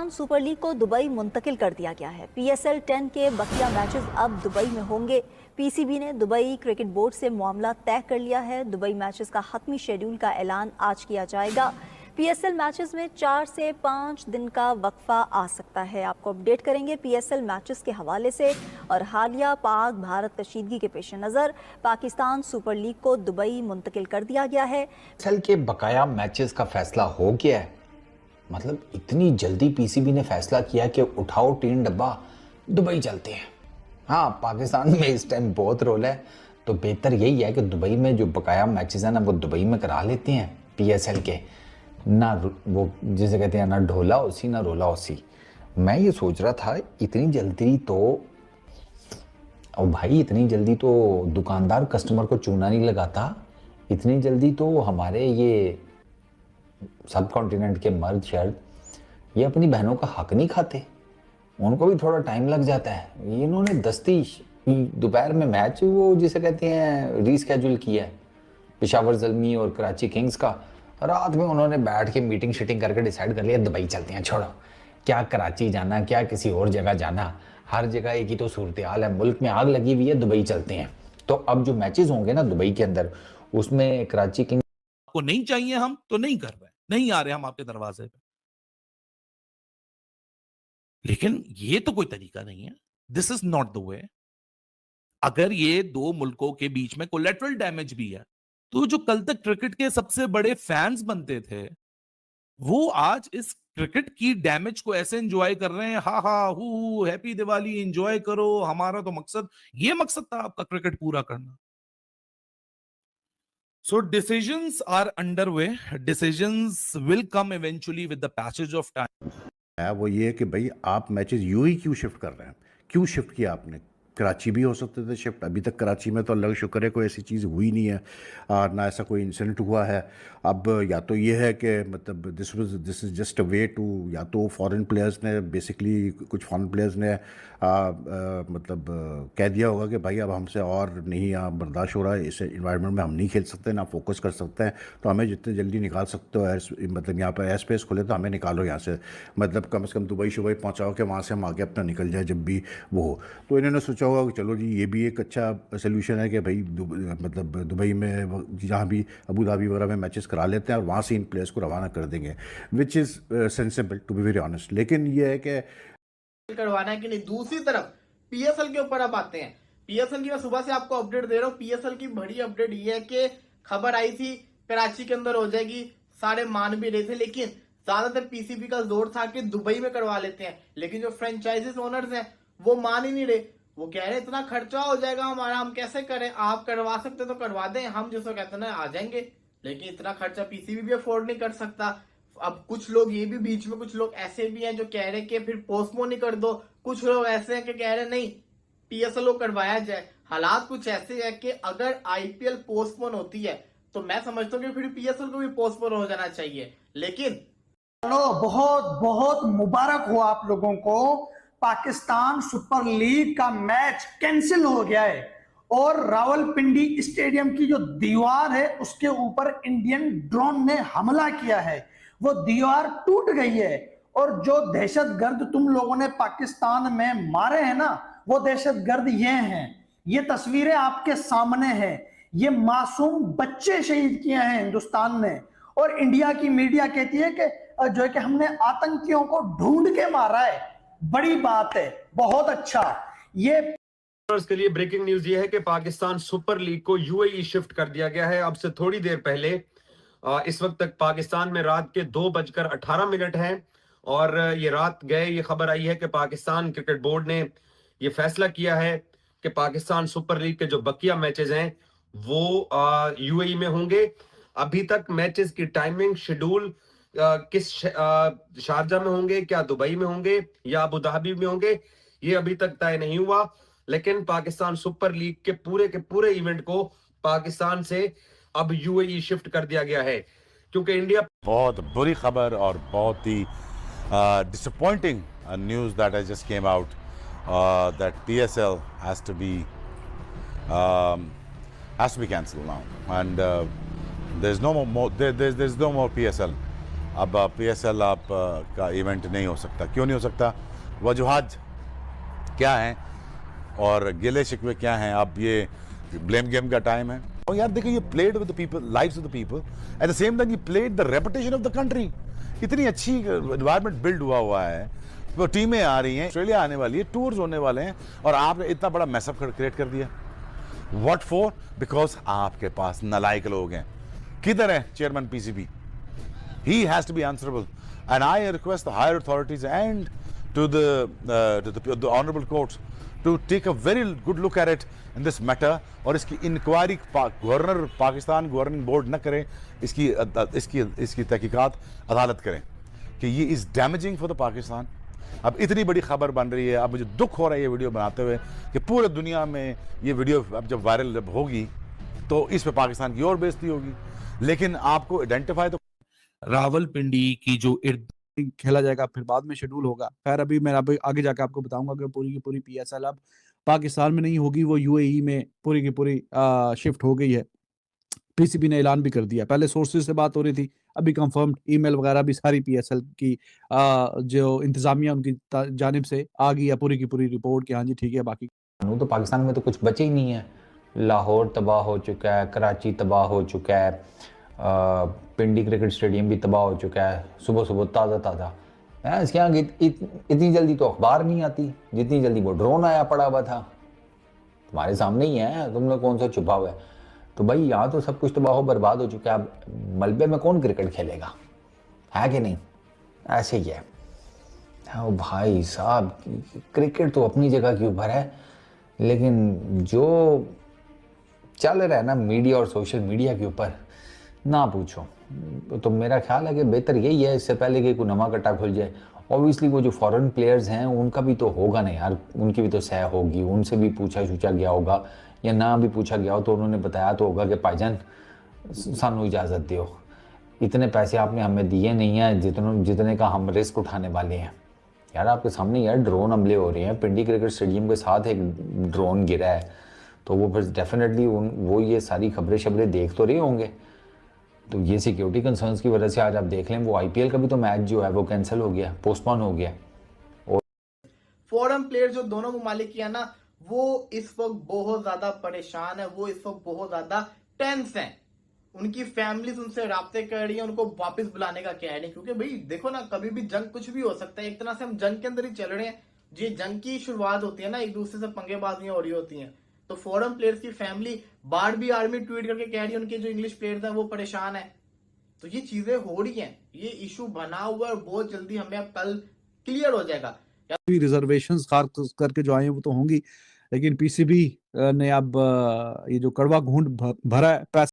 Pakistan super league को Dubai मुंतकिल कर दिया गया है। PSL 10 के बकिया मैचेस अब दुबई में होंगे। PCB ने दुबई क्रिकेट बोर्ड से मामला तय कर लिया है। दुबई मैचेस का हतमी शेड्यूल का ऐलान आज किया जाएगा। PSL मैचेस में 4 से 5 दिन का वक्फा आ सकता है। आपको अपडेट करेंगे PSL मैचेस के हवाले से। और हालिया पाक भारत कशीदगी के पेश नज़र पाकिस्तान सुपर लीग को दुबई मुंतकिल कर दिया गया है। PSL के बकाया मैचेस का फैसला हो गया है। मतलब इतनी जल्दी PCB ने फैसला किया कि उठाओ टीन डब्बा दुबई चलते हैं। हाँ, पाकिस्तान में इस टाइम बहुत रोल है, तो बेहतर यही है कि दुबई में जो बकाया मैचेस हैं ना वो दुबई में करा लेते हैं PSL के। ना वो जिसे कहते हैं ना ढोला उसी ना रोला उसी। मैं ये सोच रहा था इतनी जल्दी तो इतनी जल्दी तो दुकानदार कस्टमर को चूना नहीं लगाता। इतनी जल्दी तो हमारे ये सब कॉन्टिनेंट के मर्द शर्द ये अपनी बहनों का हक नहीं खाते। उनको भी थोड़ा टाइम लग जाता है। इन्होंने दस्ती दोपहर में मैच वो जिसे कहते हैं रीस्केड्यूल किया है पेशावर ज़ल्मी और कराची किंग्स का। रात में उन्होंने बैठ के मीटिंग शीटिंग करके डिसाइड कर लिया दुबई चलते हैं। छोड़ो, क्या कराची जाना, क्या किसी और जगह जाना, हर जगह एक ही तो सूरत हाल है। मुल्क में आग लगी हुई है, दुबई चलते हैं। तो अब जो मैचेस होंगे ना दुबई के अंदर, उसमें कराची किंग्स को नहीं चाहिए, हम तो नहीं कर रहे, नहीं आ रहे हम आपके दरवाजे पे। लेकिन ये तो कोई तरीका नहीं है। This is not the way. अगर ये दो मुल्कों के बीच में कोलेटरल डैमेज भी है, तो जो कल तक क्रिकेट के सबसे बड़े फैंस बनते थे, वो आज इस क्रिकेट की डैमेज को ऐसे एंजॉय कर रहे हैं। हा हा हु हैप्पी दिवाली, एंजॉय करो, हमारा तो मकसद, ये मकसद था आपका क्रिकेट पूरा करना। So decisions are underway. Decisions will come eventually with the passage of time. है वो ये कि भाई आप मैचेस यूं ही क्यों शिफ्ट कर रहे हैं, क्यों शिफ्ट किया आपने? कराची भी हो सकते थे शिफ्ट। अभी तक कराची में तो अल्लाह का शुक्र है कोई ऐसी चीज़ हुई नहीं है और ना ऐसा कोई इंसिडेंट हुआ है। अब या तो ये है कि मतलब this is just a way to, या तो फॉरेन प्लेयर्स ने बेसिकली कुछ फॉरेन प्लेयर्स ने मतलब कह दिया होगा कि भाई अब हमसे और नहीं यहाँ बर्दाश्त हो रहा है, इस इन्वायरमेंट में हम नहीं खेल सकते, ना फोकस कर सकते हैं, तो हमें जितने जल्दी निकाल सकते हो मतलब यहाँ पर एयर स्पेस खुले तो हमें निकालो यहाँ से। मतलब कम से कम दुबई शुबई पहुँचाओ कि वहाँ से हम आगे अपना निकल जाए जब भी वो हो। तो इन्होंने सोचा होगा कि चलो जी ये भी एक अच्छा सोल्यूशन है कि भाई मतलब दुबई में जहाँ भी अबू धाबी वगैरह में मैचेस करा लेते हैं और वहाँ से इन प्लेयर्स को रवाना कर देंगे, which is sensible to be very honest. लेकिन ये है कि करवाना है कि नहीं। दूसरी तरफ PSL के ऊपर अब आते हैं। PSL की मैं सुबह से आपको अपडेट दे रहा हूँ। PSL की बड़ी अपडेट ये है कि खबर आई थी कराची के अंदर हो जाएगी, सारे मान भी रहे थे, लेकिन ज्यादातर PCB का जोर था कि दुबई में करवा लेते हैं। लेकिन जो फ्रेंचाइजीज ओनर्स हैं वो मान ही नहीं रहे। वो कह रहे इतना खर्चा हो जाएगा हमारा, हम कैसे करें, आप करवा सकते तो करवा दें, हम जिसको कहते हैं ना आ जाएंगे, लेकिन इतना खर्चा PCB भी अफोर्ड नहीं कर सकता। अब कुछ लोग ये भी बीच में कुछ लोग ऐसे भी हैं जो कह रहे हैं कि फिर पोस्टपोन ही कर दो। कुछ लोग ऐसे हैं कि कह रहे हैं नहीं PSL को करवाया जाए। हालात कुछ ऐसे है कि अगर IPL पोस्टपोन होती है तो मैं समझता हूँ कि फिर PSL को भी पोस्टपोन हो जाना चाहिए। लेकिन बहुत बहुत मुबारक हो आप लोगों को, पाकिस्तान सुपर लीग का मैच कैंसिल हो गया है और रावलपिंडी स्टेडियम की जो दीवार है उसके ऊपर इंडियन ड्रोन ने हमला किया है। वो दीवार टूट गई है और जो दहशतगर्द तुम लोगों ने पाकिस्तान में मारे हैं ना, वो दहशतगर्द ये हैं। ये तस्वीरें आपके सामने हैं। ये मासूम बच्चे शहीद किए हैं हिंदुस्तान ने, और इंडिया की मीडिया कहती है कि जो है कि हमने आतंकियों को ढूंढ के मारा है। बड़ी बात है, बहुत अच्छा। ये के लिए ब्रेकिंग न्यूज ये है कि पाकिस्तान सुपर लीग को UAE शिफ्ट कर दिया गया है। अब से थोड़ी देर पहले इस वक्त तक पाकिस्तान में रात के 2:18 हैं और ये रात गए ये खबर आई है कि पाकिस्तान क्रिकेट बोर्ड ने ये फैसला किया है कि पाकिस्तान सुपर लीग के जो बकिया मैचेस हैं वो UAE में होंगे। अभी तक मैचेस की टाइमिंग शेड्यूल किस शारजा में होंगे, क्या दुबई में होंगे या अबू धाबी में होंगे, ये अभी तक तय नहीं हुआ। लेकिन पाकिस्तान सुपर लीग के पूरे इवेंट को पाकिस्तान से अब UAE शिफ्ट कर दिया गया है, क्योंकि इंडिया बहुत बुरी खबर और बहुत ही disappointing news that I just came out that PSL has to be cancelled now, and there's no more PSL अब PSL आप का इवेंट नहीं हो सकता। क्यों नहीं हो सकता? वजूहात क्या हैं और गिले शिकवे क्या हैं? अब ये ब्लेम गेम का टाइम है। और यार देखिए, ये played with the people, lives of the people, at the same time ये played the reputation of the country. इतनी अच्छी एनवायरनमेंट बिल्ड हुआ है, वो टीमें आ रही हैं, ऑस्ट्रेलिया आने वाली है, टूर्स होने वाले हैं, और आपने इतना बड़ा मैसअप क्रिएट कर दिया। What for? बिकॉज आपके पास नालायक लोग हैं। किधर है chairman PCB? He has to be answerable, and I request the higher authorities and to the honorable courts to take a very good look at it in this matter, और इसकी inquiry governor Pakistan governing board न करे, इसकी तहकीकात अदालत करें कि ये is damaging for the Pakistan. अब इतनी बड़ी खबर बन रही है, अब मुझे दुख हो रहा है ये वीडियो बनाते हुए कि पूरे दुनिया में ये वीडियो अब जब वायरल होगी तो इस पे पाकिस्तान की और बेइज्जती होगी। लेकिन आपको आइडेंटिफाई तो रावलपिंडी की जो इर्द खेला जाएगा, फिर बाद में शेड्यूल होगा। खैर अभी मैं आगे जाके आपको बताऊंगा कि पूरी की पूरी PSL अब पाकिस्तान में नहीं होगी, वो UAE में पूरी की पूरी शिफ्ट हो गई है। PCB ने ऐलान भी कर दिया। पहले सोर्सेज से बात हो रही थी, अभी कंफर्म ईमेल वगैरह भी सारी PSL की जो इंतजामिया उनकी जानिब से आ गई है, पूरी की पूरी रिपोर्ट कि हाँ जी ठीक है। बाकी तो पाकिस्तान में तो कुछ बचे ही नहीं है। लाहौर तबाह हो चुका है, कराची तबाह हो चुका है, पिंडी क्रिकेट स्टेडियम भी तबाह हो चुका है, सुबह सुबह ताज़ा है। इसके यहाँ इतनी जल्दी तो अखबार नहीं आती जितनी जल्दी वो ड्रोन आया पड़ा हुआ था। तुम्हारे सामने ही है, तुमने कौन सा छुपा हुआ है? तो भाई यहाँ तो सब कुछ तबाह बर्बाद हो चुका है। अब मलबे में कौन क्रिकेट खेलेगा, है कि नहीं? ऐसे ही है। ओ भाई साहब, क्रिकेट तो अपनी जगह के ऊपर है, लेकिन जो चल रहा है ना मीडिया और सोशल मीडिया के ऊपर, ना पूछो। तो मेरा ख्याल है कि बेहतर यही है, इससे पहले कि कोई नवा कट्टा खुल जाए। ऑब्वियसली वो जो फॉरेन प्लेयर्स हैं उनका भी तो होगा ना यार, उनकी भी तो सह होगी, उनसे भी पूछा गया होगा, या ना भी पूछा गया हो तो उन्होंने बताया तो होगा कि भाईजान सानू इजाज़त दियो, इतने पैसे आपने हमें दिए नहीं है जितने का हम रिस्क उठाने वाले हैं। यार आपके सामने यार ड्रोन हमले हो रहे हैं, पिंडी क्रिकेट स्टेडियम के साथ एक ड्रोन गिरा है, तो वो फिर डेफिनेटली वो ये सारी खबरें देख तो रहे होंगे। तो ये सिक्योरिटी कंसर्न्स की वजह से आज आप देख लें, वो IPL का भी तो मैच जो है वो कैंसिल हो गया, पोस्टपोन हो गया। और फॉरेन प्लेयर जो दोनों ममालिक की है ना, वो इस वक्त बहुत ज्यादा परेशान है, वो इस वक्त बहुत ज्यादा टेंस हैं। उनकी फैमिली उनसे राब्ते कर रही है, उनको वापस बुलाने का क्या है नहीं, क्योंकि भाई देखो ना, कभी भी जंग कुछ भी हो सकता है। एक तरह से हम जंग के अंदर ही चल रहे हैं। ये जंग की शुरुआत होती है ना, एक दूसरे से पंगेबाजियां हो रही होती हैं। तो फॉरेन प्लेयर्स की फैमिली बार भी आर्मी ट्वीट करके कह रही है उनके जो इंग्लिश प्लेयर्स हैं वो परेशान है। तो ये चीजें हो रही हैं, ये इशू बना हुआ है और बहुत जल्दी हमें अब कल क्लियर हो जाएगा। रिजर्वेशंस खास करके जो आए हैं वो तो होंगी, लेकिन PCB ने अब ये जो कड़वा घूंट भरा है पैसा